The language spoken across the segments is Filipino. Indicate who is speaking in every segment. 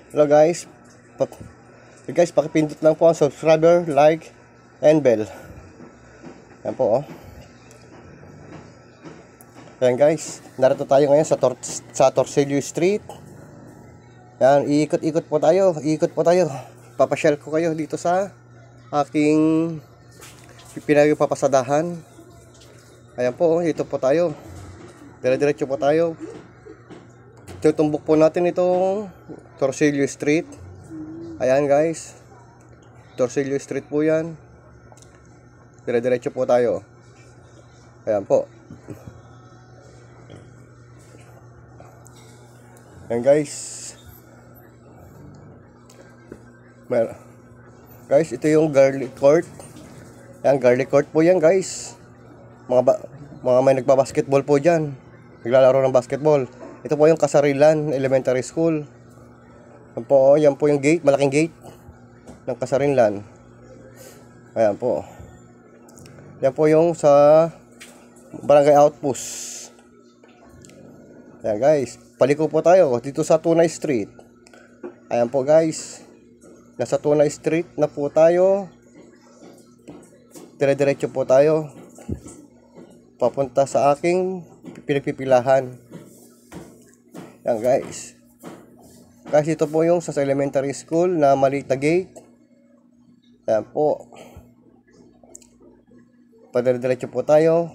Speaker 1: Hello guys. Pakipindot lang po ang subscriber, like, and bell. Yan po, oh. Yan guys. Narito tayo ngayon sa Torsilio Street. Yan, iikot-ikot po tayo. Papasyal ko kayo dito sa aking pinagpapasadahan. Ayan po, oh, dito po tayo. Dire-diretso po tayo. Tutumbok po natin itong Torsilio Street. Ayan guys, Torsilio Street po yan. Dire-diretso po tayo. Ayan po. Ayan guys. Guys, ito yung Garlic Court. Ayan, Garlic Court po yan guys. Mga may nagbabasketball po dyan. Naglalaro ng basketball. Ito po yung Kasarilan Elementary School. Yan po yung gate, malaking gate ng Kasarilan. Ayan po. Yan po yung sa Barangay Outpost. Ayan guys, paliko po tayo dito sa Tunay Street. Ayan po guys, nasa Tunay Street na po tayo. Dire-diretso po tayo papunta sa aking pinagpipilahan. Ayan guys. Guys, ito po yung sa elementary school na maliit na gate. Ayan po. Padire-diretso po tayo.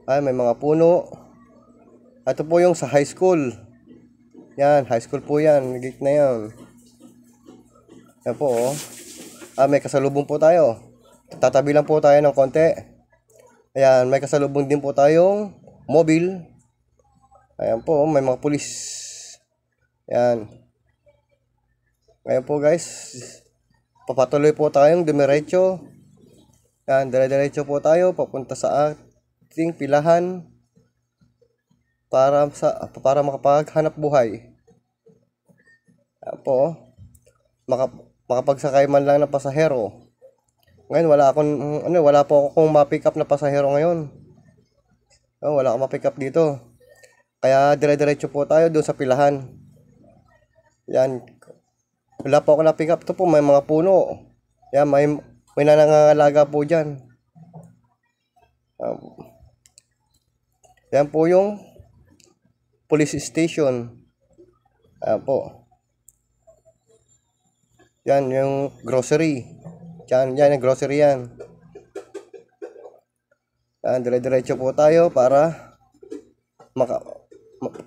Speaker 1: Ay, may mga puno. Ito po yung sa high school. Yan, high school po yan. Gate na yan. Ayan po, oh. May kasalubong po tayo. Tatabi lang po tayo ng konti. Ayan, may kasalubong din po tayong mobile. Ayan po, may mga pulis. Ayan. Ngayon po guys, papatuloy po tayong dumiretso. Ayan, dire-diretso po tayo papunta sa ating pilahan para makapaghanap buhay. Ayan po, makapagsakay man lang ng pasahero. Ngayon wala po akong ma-pick up na pasahero ngayon. Wala akong ma-pick up dito. Kaya dire-diretso po tayo doon sa pilahan. Yan. Wala po ako na-pick up. Ito po may mga puno. Yan, may nanangalaga po dyan. Yan po yung police station. Yan po. Yan yung grocery. Yan yung grocery yan. Yan, dire-diretso po tayo para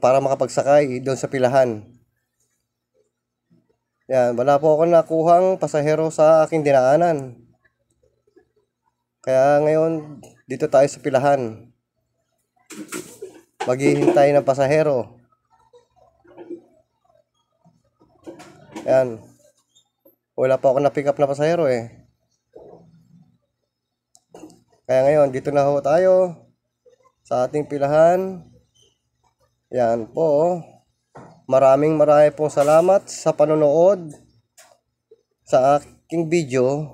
Speaker 1: makapagsakay doon sa pilahan. Yan, wala po ako nakuhang pasahero sa aking dinaanan. Kaya ngayon, dito tayo sa pilahan. Maghihintay ng pasahero. Yan. Wala po ako na-pick up na pasahero eh. Kaya ngayon, dito na ho tayo sa ating pilahan. Yan po. Maraming pong salamat sa panonood sa aking video.